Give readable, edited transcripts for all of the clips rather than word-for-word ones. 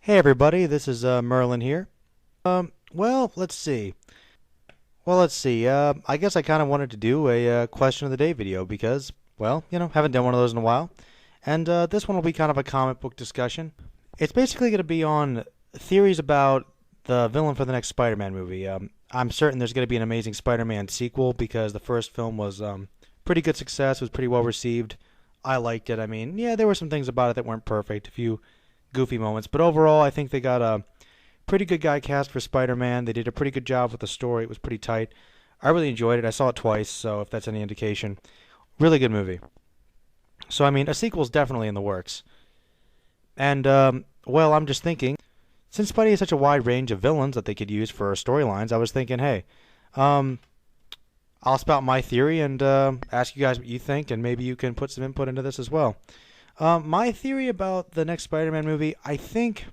Hey everybody, this is Merlin here. Well, let's see. I guess I kind of wanted to do a question of the day video because, haven't done one of those in a while. And this one will be kind of a comic book discussion. It's basically going to be on theories about the villain for the next Spider-Man movie. I'm certain there's going to be an amazing Spider-Man sequel because the first film was pretty good success, was pretty well received. I liked it. I mean, yeah, there were some things about it that weren't perfect, a few goofy moments, but overall, I think they got a pretty good guy cast for Spider-Man. They did a pretty good job with the story. It was pretty tight. I really enjoyed it. I saw it twice, so if that's any indication, really good movie. So I mean, a sequel's definitely in the works. And I'm just thinking, since Spidey has such a wide range of villains that they could use for storylines, I was thinking, hey, um, I'll spout my theory and ask you guys what you think, and maybe you can put some input into this as well. My theory about the next Spider-Man movie, I think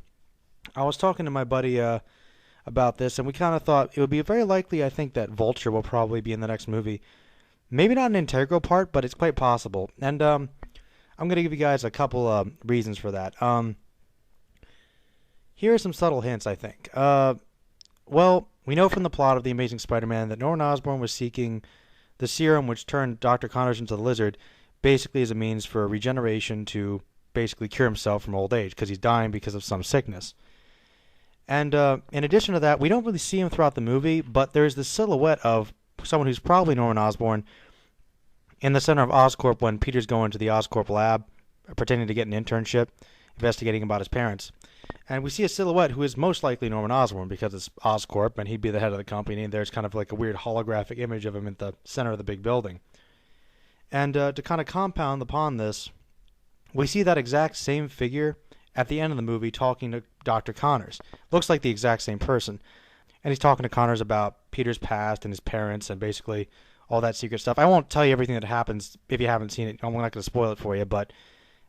I was talking to my buddy about this, and we kind of thought it would be very likely. I think that Vulture will probably be in the next movie. Maybe not an integral part, but it's quite possible. And I'm going to give you guys a couple reasons for that. Here are some subtle hints, I think. We know from the plot of The Amazing Spider-Man that Norman Osborn was seeking the serum which turned Dr. Connors into the Lizard, basically as a means for regeneration to basically cure himself from old age because he's dying because of some sickness. And in addition to that, we don't really see him throughout the movie, but there's this silhouette of someone who's probably Norman Osborn in the center of Oscorp when Peter's going to the Oscorp lab, pretending to get an internship, investigating about his parents. And we see a silhouette who is most likely Norman Osborn because it's Oscorp and he'd be the head of the company, and there's kind of like a weird holographic image of him at the center of the big building. And to kind of compound upon this, we see that exact same figure at the end of the movie talking to Dr. Connors. Looks like the exact same person. And he's talking to Connors about Peter's past and his parents and basically all that secret stuff. I won't tell you everything that happens if you haven't seen it. I'm not going to spoil it for you, but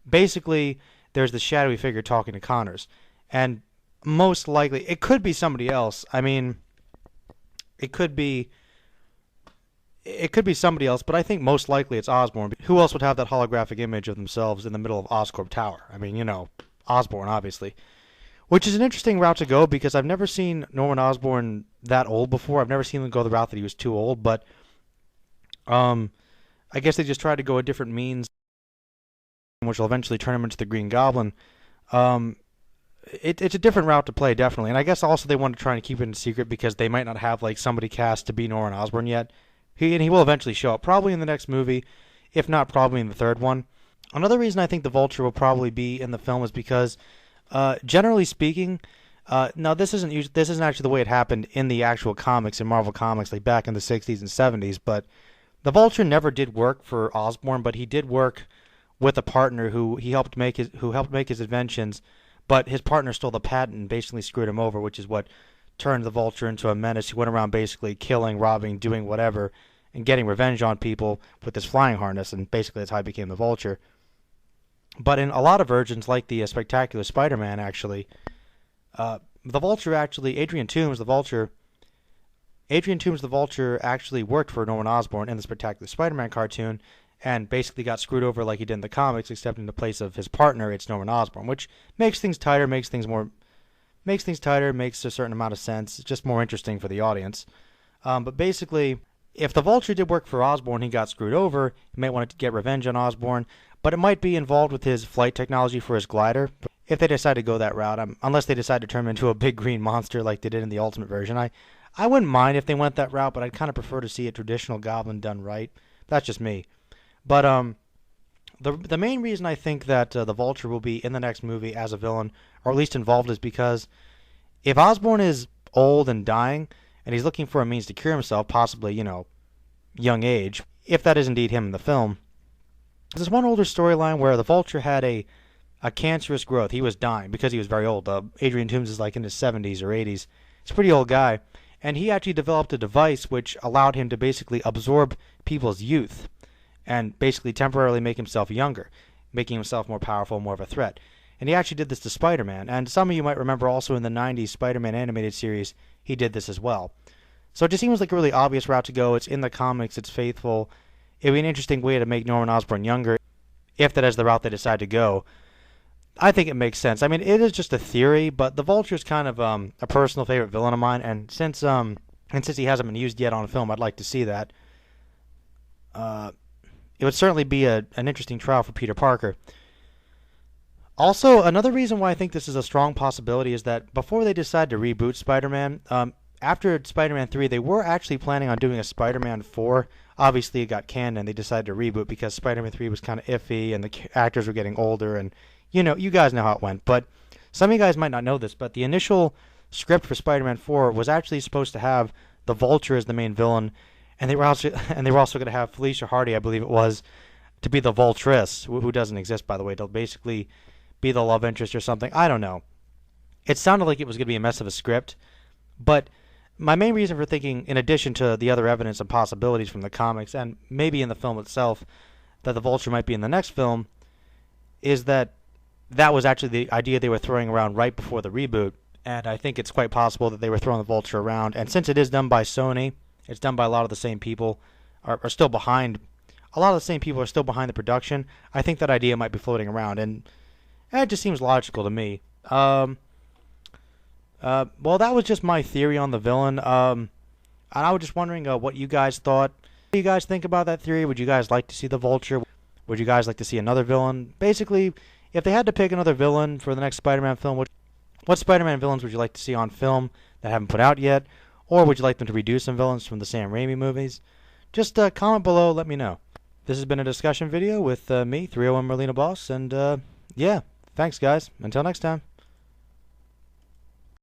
basically there's the shadowy figure talking to Connors. And most likely, it could be somebody else. I mean, it could be somebody else, but I think most likely it's Osborn. Who else would have that holographic image of themselves in the middle of Oscorp Tower? I mean, Osborn, obviously. Which is an interesting route to go because I've never seen Norman Osborn that old before. I've never seen him go the route that he was too old, but I guess they just tried to go a different means, which will eventually turn him into the Green Goblin. It's a different route to play, definitely. And I guess also they want to try and keep it in secret because they might not have like somebody cast to be Norman Osborn yet. He will eventually show up, probably in the next movie, if not probably in the third one. Another reason I think the Vulture will probably be in the film is because, generally speaking, now this isn't actually the way it happened in the actual comics in Marvel Comics, like back in the '60s and '70s. But the Vulture never did work for Osborn, but he did work with a partner who helped make his inventions. But his partner stole the patent and basically screwed him over, which is what turned the Vulture into a menace who went around basically killing, robbing, doing whatever, and getting revenge on people with this flying harness, and basically that's how he became the Vulture. But in a lot of versions, like the Spectacular Spider-Man, actually, the Vulture actually, Adrian Toomes the Vulture actually worked for Norman Osborn in the Spectacular Spider-Man cartoon, and basically got screwed over like he did in the comics, except in the place of his partner, it's Norman Osborn, which makes things tighter, makes a certain amount of sense. It's just more interesting for the audience. But basically, if the Vulture did work for Osborn, he got screwed over. He might want to get revenge on Osborn, but it might be involved with his flight technology for his glider. If they decide to go that route, unless they decide to turn him into a big green monster like they did in the Ultimate version, I wouldn't mind if they went that route, but I'd kind of prefer to see a traditional Goblin done right. That's just me. But the main reason I think that the Vulture will be in the next movie as a villain, or at least involved, is because if Osborn is old and dying, and he's looking for a means to cure himself, possibly, young age, if that is indeed him in the film, there's one older storyline where the Vulture had a cancerous growth. He was dying because he was very old. Adrian Toomes is like in his 70s or 80s. He's a pretty old guy. And he actually developed a device which allowed him to basically absorb people's youth and basically temporarily make himself younger, making himself more powerful, more of a threat. And he actually did this to Spider-Man. And some of you might remember also in the '90s Spider-Man animated series, he did this as well. So it just seems like a really obvious route to go. It's in the comics, it's faithful. It would be an interesting way to make Norman Osborn younger, if that is the route they decide to go. I think it makes sense. I mean, it is just a theory, but the Vulture's kind of a personal favorite villain of mine, and since he hasn't been used yet on film, I'd like to see that. Uh, it would certainly be an interesting trial for Peter Parker. Also, another reason why I think this is a strong possibility is that before they decided to reboot Spider-Man, after Spider-Man 3, they were actually planning on doing a Spider-Man 4. Obviously, it got canned and they decided to reboot because Spider-Man 3 was kind of iffy and the actors were getting older, and you guys know how it went. But some of you guys might not know this, but the initial script for Spider-Man 4 was actually supposed to have the Vulture as the main villain, and they were also going to have Felicia Hardy, I believe it was, to be the Vultress, who doesn't exist, by the way. They'll basically be the love interest or something. I don't know. It sounded like it was going to be a mess of a script, but my main reason for thinking, in addition to the other evidence and possibilities from the comics and maybe in the film itself, that the Vulture might be in the next film, is that that was actually the idea they were throwing around right before the reboot, and I think it's quite possible that they were throwing the Vulture around. And since it is done by Sony, it's done by a lot of the same people, are still behind. A lot of the same people are still behind the production. I think that idea might be floating around, and it just seems logical to me. Well, that was just my theory on the villain. And I was just wondering what you guys thought. What do you guys think about that theory? Would you guys like to see the Vulture? Would you guys like to see another villain? Basically, if they had to pick another villain for the next Spider-Man film, what Spider-Man villains would you like to see on film that haven't put out yet? Or would you like them to redo some villains from the Sam Raimi movies? Just comment below, let me know. This has been a discussion video with me, 301 Merlina Boss, and yeah, thanks guys. Until next time.